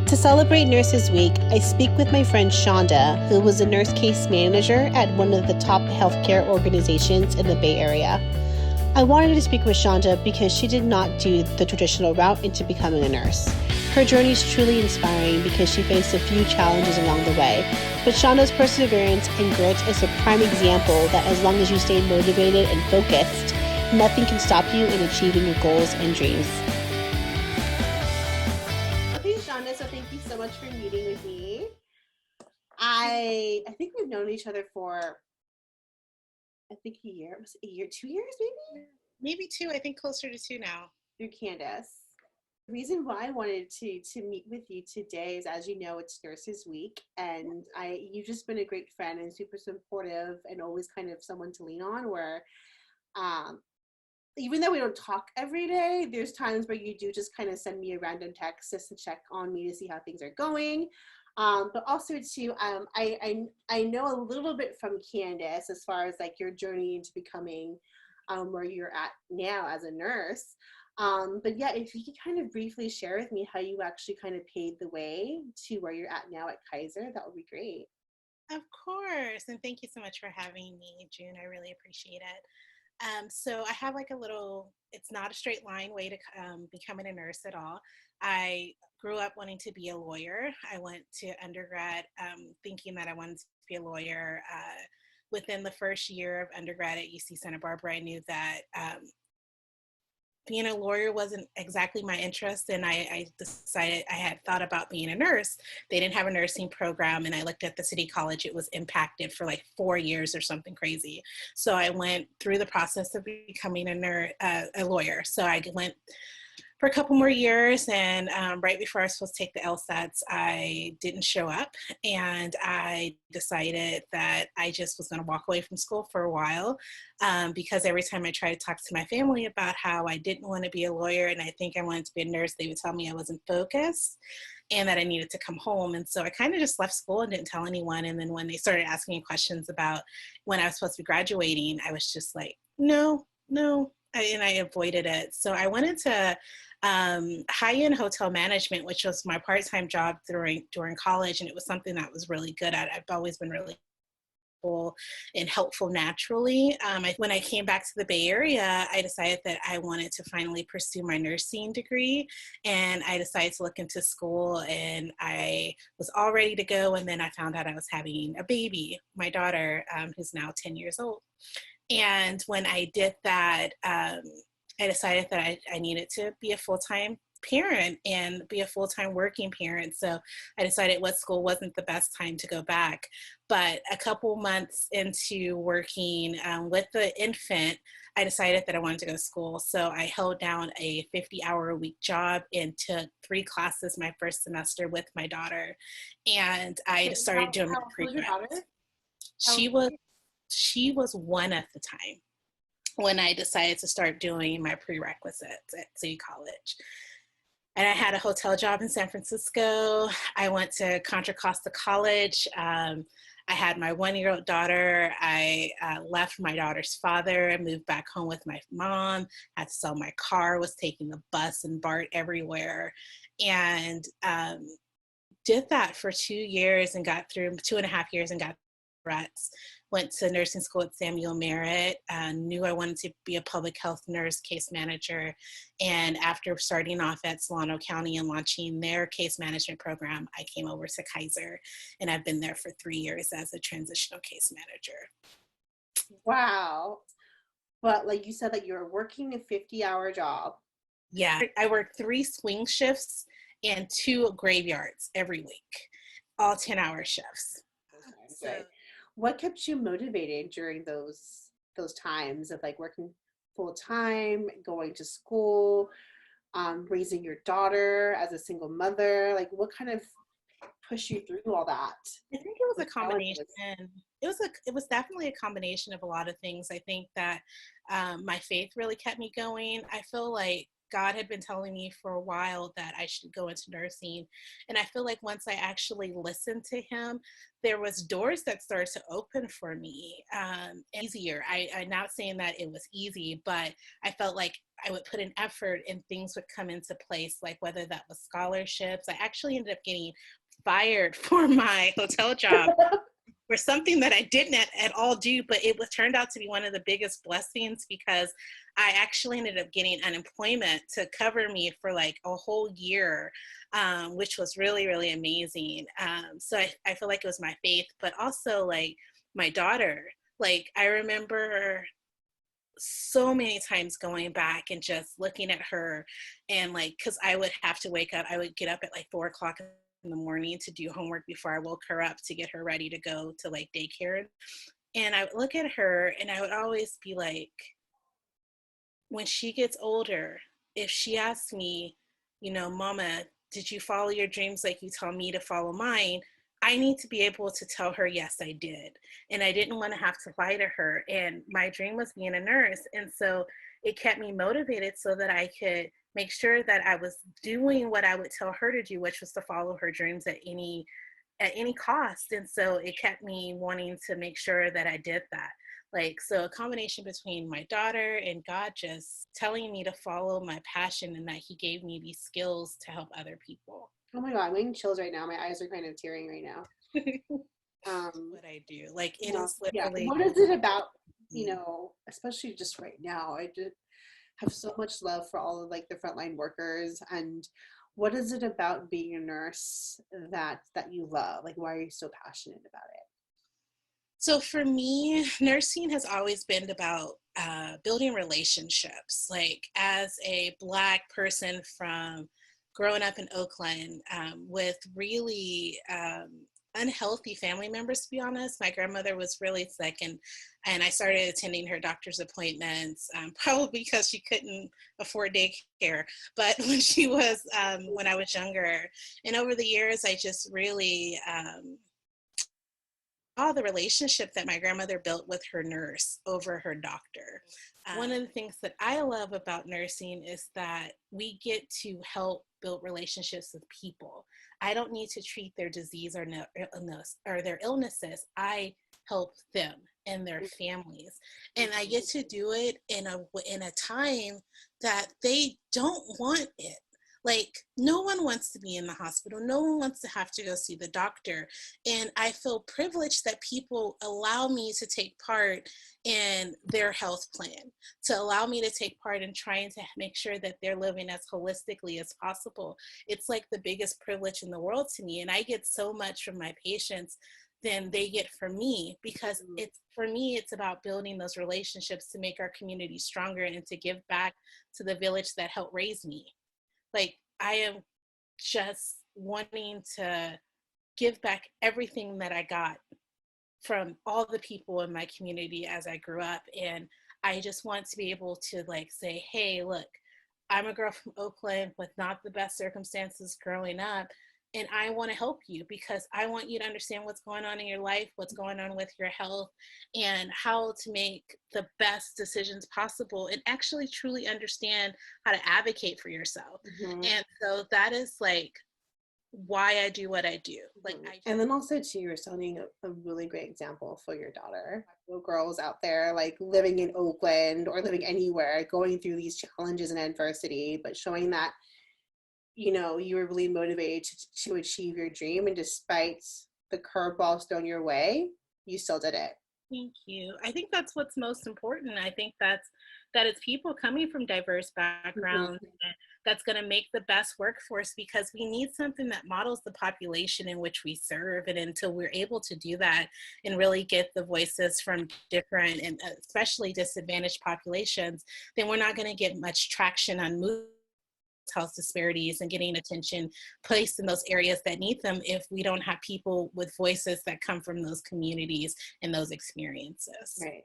To celebrate Nurses Week, I speak with my friend Shanda, who was a nurse case manager at one of the top healthcare organizations in the Bay Area. I wanted to speak with Shanda because she did not do the traditional route into becoming a nurse. Her journey is truly inspiring because she faced a few challenges along the way, but Shanda's perseverance and grit is a prime example that as long as you stay motivated and focused, nothing can stop you in achieving your goals and dreams. Okay, Shanda, so thank you so much for meeting with me. I think we've known each other for a year. Was it a year, 2 years maybe? Maybe two, I think closer to two now. Through Candace. The reason why I wanted to meet with you today is, as you know, it's Nurses Week, and you've just been a great friend and super supportive and always kind of someone to lean on where even though we don't talk every day, there's times where you do just kind of send me a random text just to check on me to see how things are going. But also too, I know a little bit from Candace as far as like your journey into becoming where you're at now as a nurse. But yeah, if you could kind of briefly share with me how you actually kind of paved the way to where you're at now at Kaiser, that would be great. Of course. And thank you so much for having me, June. I really appreciate it. So I have like it's not a straight line way to becoming a nurse at all. I grew up wanting to be a lawyer. I went to undergrad thinking that I wanted to be a lawyer. Within the first year of undergrad at UC Santa Barbara, I knew that being a lawyer wasn't exactly my interest, and I decided I had thought about being a nurse. They didn't have a nursing program, and I looked at the city college. It was impacted for like 4 years or something crazy. So I went through the process of becoming a lawyer. So I went for a couple more years, and right before I was supposed to take the LSATs, I didn't show up, and I decided that I just was going to walk away from school for a while because every time I tried to talk to my family about how I didn't want to be a lawyer and I think I wanted to be a nurse, they would tell me I wasn't focused and that I needed to come home. And so I kind of just left school and didn't tell anyone. And then when they started asking me questions about when I was supposed to be graduating, I was just like, no. And I avoided it. So I went into high-end hotel management, which was my part-time job during college, and it was something that I was really good at. I've always been really cool and helpful naturally. When I came back to the Bay Area, I decided that I wanted to finally pursue my nursing degree, and I decided to look into school, and I was all ready to go, and then I found out I was having a baby, my daughter, who's now 10 years old. And when I did that, I decided that I needed to be a full-time parent and be a full-time working parent. So I decided what school wasn't the best time to go back. But a couple months into working with the infant, I decided that I wanted to go to school. So I held down a 50-hour-a-week job and took 3 classes my first semester with my daughter. And I started doing my prereqs. She was 1 at the time when I decided to start doing my prerequisites at City College. And I had a hotel job in San Francisco. I went to Contra Costa College. I had my 1-year-old daughter. I left my daughter's father and moved back home with my mom, had to sell my car, was taking the bus and BART everywhere. And did that for 2 years and got through 2.5 years and got reps. Went to nursing school at Samuel Merritt, knew I wanted to be a public health nurse case manager. And after starting off at Solano County and launching their case management program, I came over to Kaiser, and I've been there for 3 years as a transitional case manager. Wow. But like you said, that you're working a 50-hour job. Yeah, I work 3 swing shifts and 2 graveyards every week, all 10-hour shifts. So what kept you motivated during those times of like working full time, going to school, raising your daughter as a single mother? Like what kind of pushed you through all that? I think it was a combination. It was definitely a combination of a lot of things. I think that my faith really kept me going. I feel like God had been telling me for a while that I should go into nursing. And I feel like once I actually listened to him, there was doors that started to open for me, easier. I'm not saying that it was easy, but I felt like I would put an effort and things would come into place, like whether that was scholarships. I actually ended up getting fired for my hotel job for something that I didn't at all do, but it was turned out to be one of the biggest blessings because I actually ended up getting unemployment to cover me for like a whole year, which was really, really amazing. So I feel like it was my faith, but also like my daughter. Like I remember so many times going back and just looking at her and like, because I would have to wake up, I would get up at like 4 o'clock in the morning to do homework before I woke her up to get her ready to go to like daycare. And I would look at her and I would always be like, when she gets older, if she asks me, you know, Mama, did you follow your dreams like you tell me to follow mine? I need to be able to tell her, yes, I did. And I didn't want to have to lie to her. And my dream was being a nurse. And so it kept me motivated so that I could make sure that I was doing what I would tell her to do, which was to follow her dreams at any cost. And so it kept me wanting to make sure that I did that. Like, so a combination between my daughter and God just telling me to follow my passion and that he gave me these skills to help other people. Oh my God, I'm getting chills right now. My eyes are kind of tearing right now. What I do. Like it is literally. What is it about, you know, especially just right now? I just have so much love for all of like the frontline workers. And what is it about being a nurse that you love? Like, why are you so passionate about it? So for me, nursing has always been about building relationships. Like as a Black person from growing up in Oakland with really unhealthy family members, to be honest. My grandmother was really sick and I started attending her doctor's appointments, probably because she couldn't afford daycare, but when I was younger. And over the years, I just really saw the relationship that my grandmother built with her nurse over her doctor. One of the things that I love about nursing is that we get to help build relationships with people. I don't need to treat their disease or their illnesses. I help them and their families, and I get to do it in a time that they don't want it. Like, no one wants to be in the hospital. No one wants to have to go see the doctor. And I feel privileged that people allow me to take part in their health plan, to allow me to take part in trying to make sure that they're living as holistically as possible. It's like the biggest privilege in the world to me. And I get so much from my patients than they get from me, because it's about building those relationships to make our community stronger and to give back to the village that helped raise me. Like, I am just wanting to give back everything that I got from all the people in my community as I grew up. And I just want to be able to like say, hey, look, I'm a girl from Oakland with not the best circumstances growing up. And I want to help you because I want you to understand what's going on in your life, what's going on with your health, and how to make the best decisions possible and actually truly understand how to advocate for yourself. Mm-hmm. And so that is like why I do what I do. Like, and then also too, you're setting a really great example for your daughter. Little girls out there like living in Oakland or living anywhere, going through these challenges and adversity, but showing that, you know, you were really motivated to achieve your dream, and despite the curveballs thrown your way, you still did it. Thank you. I think that's what's most important. I think that it's people coming from diverse backgrounds that's going to make the best workforce, because we need something that models the population in which we serve. And until we're able to do that and really get the voices from different and especially disadvantaged populations, then we're not going to get much traction on moving health disparities and getting attention placed in those areas that need them if we don't have people with voices that come from those communities and those experiences. Right.